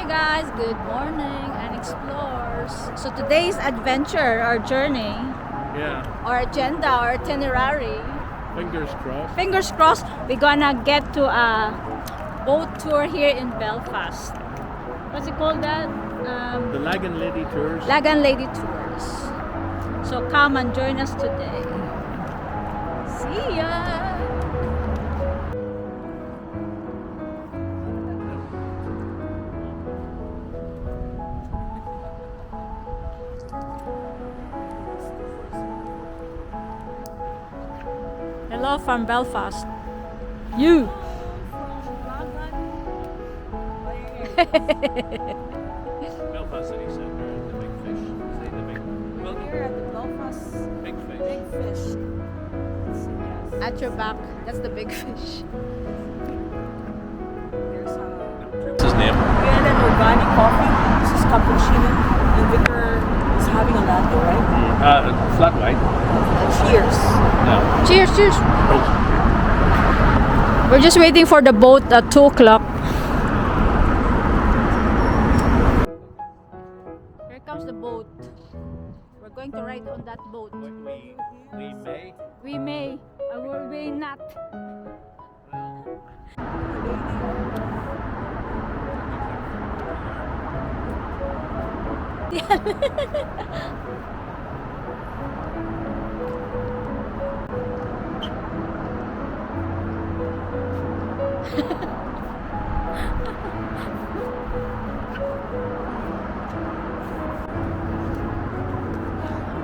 Hey guys, good morning and explorers. So today's adventure or journey or agenda or itinerary, fingers crossed, we're gonna get to a boat tour here in Belfast. What's it called that? The Lagan Lady Tours. Lagan Lady Tours. So come and join us today. See ya! Hello from Belfast. You! Belfast City Centre, the big fish. Say the big. Well, Here at the Belfast big fish. Big Fish. Yes. At your back, that's the big fish. There's What's his name? we had an organic coffee. This is cappuccino. And Victor is having a latte, right? Flat white. Cheers. No. Cheers, cheers! We're just waiting for the boat at 2 o'clock. Here comes the boat. We're going to ride on that boat. We may. We may, or we may not.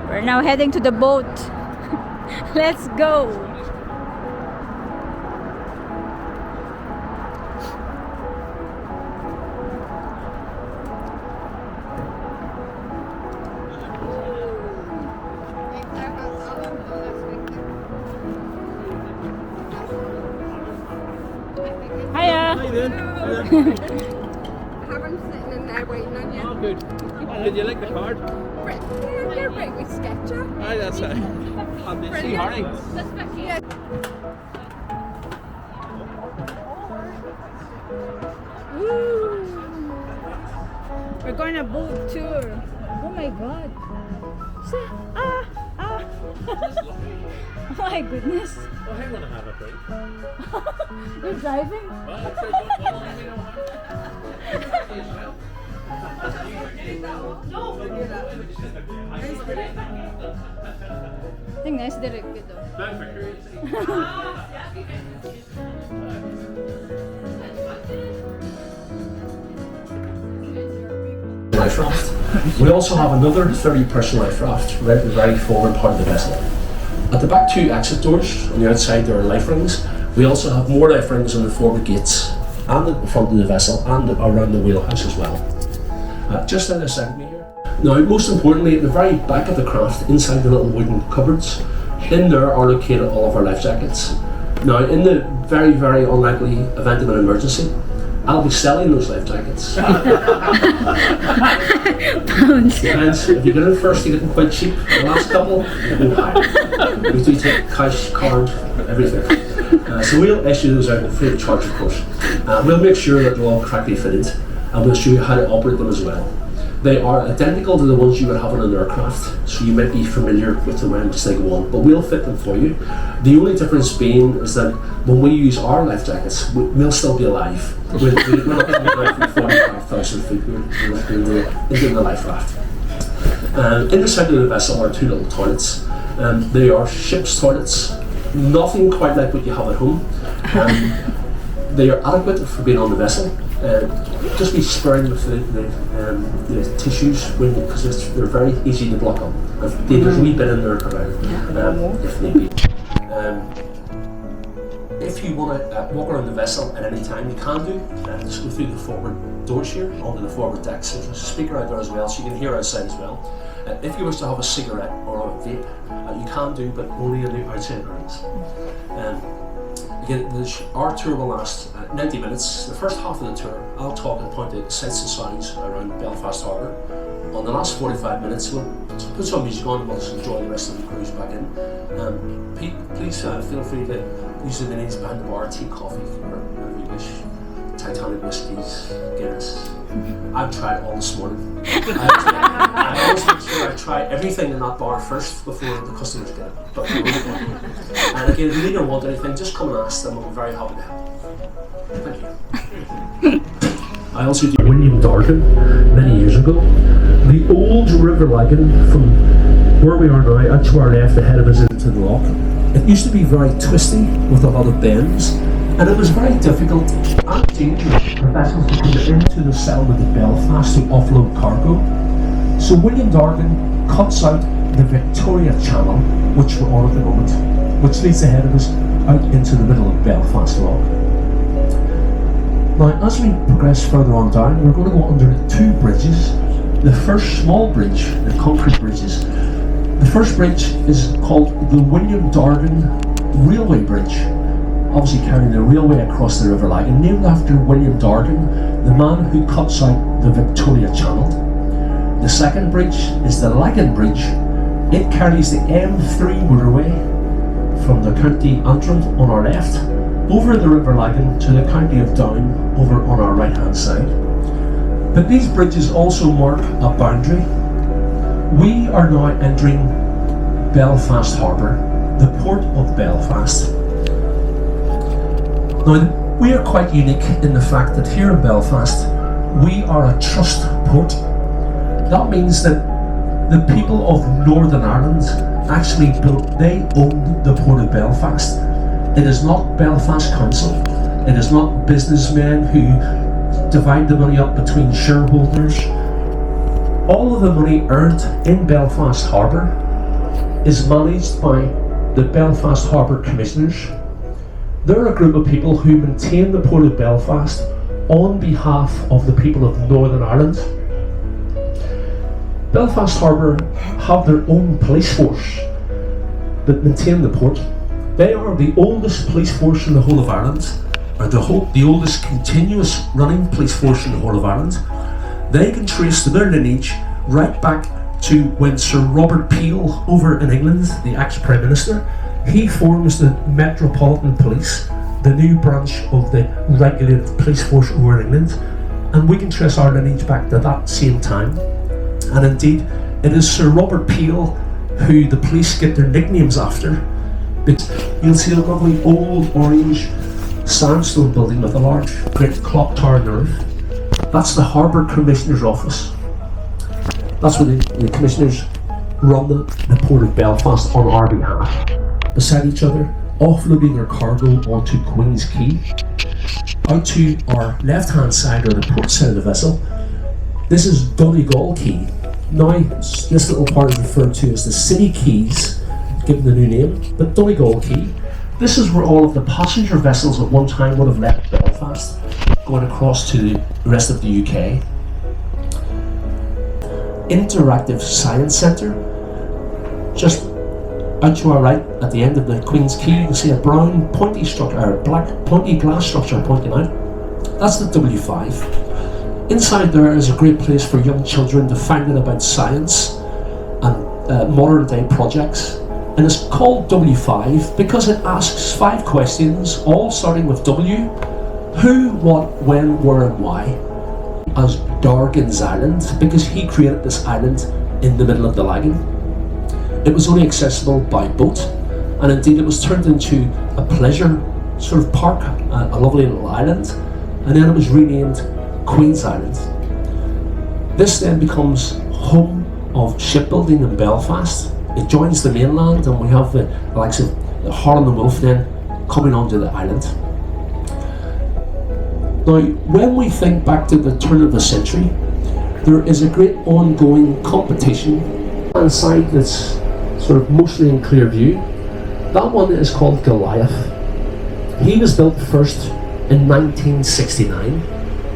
We're now heading to the boat. Let's go. Hiya. How you doing? I have him sitting in there waiting on you. Oh, good. Did you like the card? You're right with Sketcher. Aye, that's it. And did you see Harry? Woo. We're going on a boat tour. Oh my god. Oh my goodness. Oh, hang on, I have a break. You're driving? Well, I'm sure don't follow me no harm. I think nice direct ito. Life raft. We also have another 30-person life raft right at the very forward part of the vessel. At the back 2 exit doors on the outside there are life rings. We also have more life rings on the forward gates and at the front of the vessel and around the wheelhouse as well. Just out of me here. Now, most importantly, at the very back of the craft, inside the little wooden cupboards, in there are located all of our life jackets. Now, in the very, very unlikely event of an emergency, I'll be selling those life jackets. Depends. If you get in first, you get them quite cheap. The last couple, you go higher. We do take cash, card, everything. So we'll issue those out free of charge, of course. We'll make sure that they're all correctly fitted, and we'll show you how to operate them as well. They are identical to the ones you would have on an aircraft, so you might be familiar with them when they go on, but we'll fit them for you. The only difference being is that when we use our life jackets, we'll still be alive. We're not going to be alive from 45,000 feet. We're into the life raft. In the centre of the vessel are 2 little toilets. They are ship's toilets, nothing quite like what you have at home. They are adequate for being on the vessel. Just be sparing with the tissues because they're very easy to block up. There's a wee bit in there around if need be. If you want to walk around the vessel at any time, you can do. Just go through the forward doors here onto the forward decks. There's a speaker out there as well, so you can hear outside as well. If you wish to have a cigarette or a vape, you can do, but only in the outside areas. Again, our tour will last 90 minutes. The first half of the tour, I'll talk and point out sights and sounds around Belfast Harbour. On the last 45 minutes, we'll put some music on and we'll just enjoy the rest of the cruise back in. Please feel free to use the menus behind the bar, tea, coffee, or whatever you wish. Titanic whiskies, Guinness. I've tried all this morning. I always make sure I try everything in that bar first before the customers get it. But and again, if you need or want anything, just come and ask them. I'm very happy to help. Thank you. I also do William Dargan many years ago. The old River Lagan from where we are now, out to our left ahead of us into the loch. It used to be very twisty with a lot of bends, and it was very difficult and dangerous for vessels to come into the settlement of Belfast to offload cargo. So William Dargan cuts out the Victoria Channel, which we're on at the moment, which leads ahead of us out into the middle of Belfast Loch. Now, as we progress further on down, we're going to go under two bridges. The first small bridge, the concrete bridges. The first bridge is called the William Dargan Railway Bridge, obviously carrying the railway across the River Lagan, named after William Dargan, the man who cuts out the Victoria Channel. The second bridge is the Lagan Bridge. It carries the M3 motorway from the County Antrim on our left, over the River Lagan to the County of Down over on our right hand side. But these bridges also mark a boundary. We are now entering Belfast Harbour, the port of Belfast. Now, we are quite unique in the fact that here in Belfast, we are a trust port. That means that the people of Northern Ireland actually they own the port of Belfast. It is not Belfast Council. It is not businessmen who divide the money up between shareholders. All of the money earned in Belfast Harbour is managed by the Belfast Harbour Commissioners. They're a group of people who maintain the port of Belfast on behalf of the people of Northern Ireland. Belfast Harbour have their own police force that maintain the port. They are the oldest police force in the whole of Ireland, or the oldest continuous running police force in the whole of Ireland. They can trace their lineage right back to when Sir Robert Peel over in England, the ex-Prime Minister, he forms the Metropolitan Police, the new branch of the regulated police force over in England, and we can trace our lineage back to that same time. And indeed, it is Sir Robert Peel who the police get their nicknames after. You'll see a lovely old orange sandstone building with a large great clock tower on the roof. That's the Harbour Commissioner's office. That's where the commissioners run the port of Belfast on our behalf. Beside each other, offloading their cargo onto Queen's Quay. Out to our left hand side, or the port side of the vessel, this is Donegal Quay. Now, this little part is referred to as the City Quays, given the new name, but Donegal Quay. This is where all of the passenger vessels at one time would have left Belfast, going across to the rest of the UK. Interactive Science Centre. Just out to our right, at the end of the Queen's Quay, you can see a brown pointy structure, or black pointy glass structure pointing out. That's the W5. Inside there is a great place for young children to find out about science and modern day projects. And it's called W5 because it asks 5 questions, all starting with W. Who, what, when, where and why. As Dargan's Island, because he created this island in the middle of the Lagan. It was only accessible by boat, and indeed it was turned into a pleasure sort of park, a lovely little island, and then it was renamed Queen's Island. This then becomes home of shipbuilding in Belfast. It joins the mainland, and we have the likes of Harland and Wolff then coming onto the island. Now, when we think back to the turn of the century, there is a great ongoing competition inside this sort of mostly in clear view. That one is called Goliath. He was built first in 1969.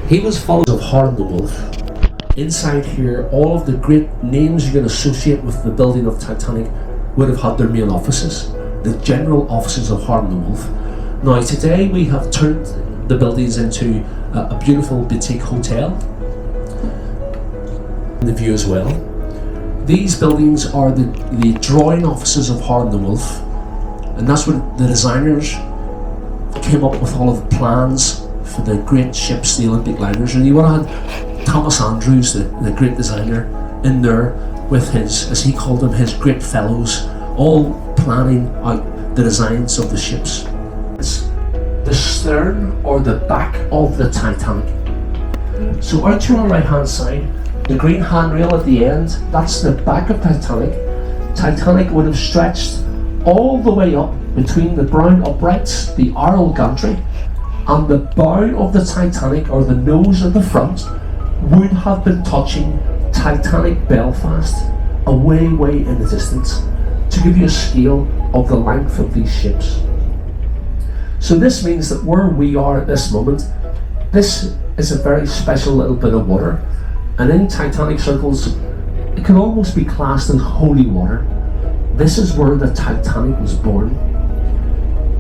He was followed of Harland and Wolff. Inside here, all of the great names you can associate with the building of Titanic would have had their main offices, the general offices of Harland and Wolff. Now today we have turned the buildings into a beautiful boutique hotel. The view as well. These buildings are the drawing offices of Harland and Wolff, and that's where the designers came up with all of the plans for the great ships, the Olympic liners. And you would have had Thomas Andrews, the great designer, in there with his, as he called them, his great fellows, all planning out the designs of the ships. It's the stern or the back of the Titanic. So out to our right hand side, the green handrail at the end, that's the back of Titanic. Titanic would have stretched all the way up between the brown uprights, the Arrow gantry, and the bow of the Titanic, or the nose of the front, would have been touching Titanic Belfast, way in the distance, to give you a scale of the length of these ships. So this means that where we are at this moment, this is a very special little bit of water, and in Titanic circles, it can almost be classed as holy water. This is where the Titanic was born.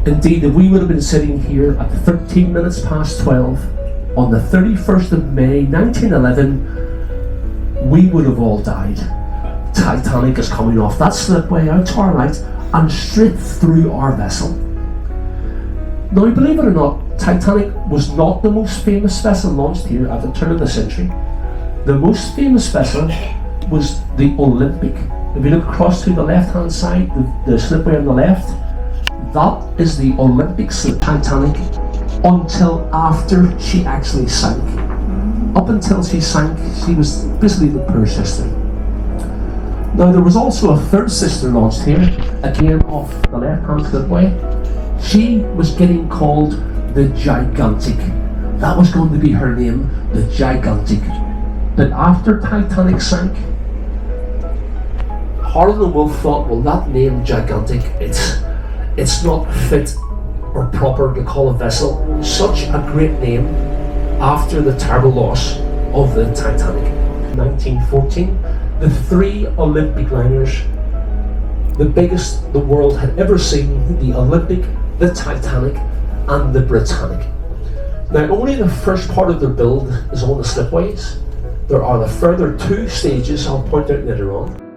Indeed, if we would have been sitting here at 13 minutes past 12 on the 31st of May 1911, we would have all died. Titanic is coming off that slipway out to our right and straight through our vessel. Now, believe it or not, Titanic was not the most famous vessel launched here at the turn of the century. The most famous vessel was the Olympic. If you look across to the left-hand side, the slipway on the left, that is the Olympic Titanic, until after she actually sank. Up until she sank, she was basically the poor sister. Now, there was also a third sister launched here, again off the left-hand slipway. She was getting called the Gigantic. That was going to be her name, the Gigantic. But after Titanic sank, Harland and Wolff thought, well, that name Gigantic, it's not fit or proper to call a vessel such a great name after the terrible loss of the Titanic. In 1914, the three Olympic liners, the biggest the world had ever seen, the Olympic, the Titanic, and the Britannic. Now, only the first part of their build is on the slipways. There are the further two stages I'll point out later on.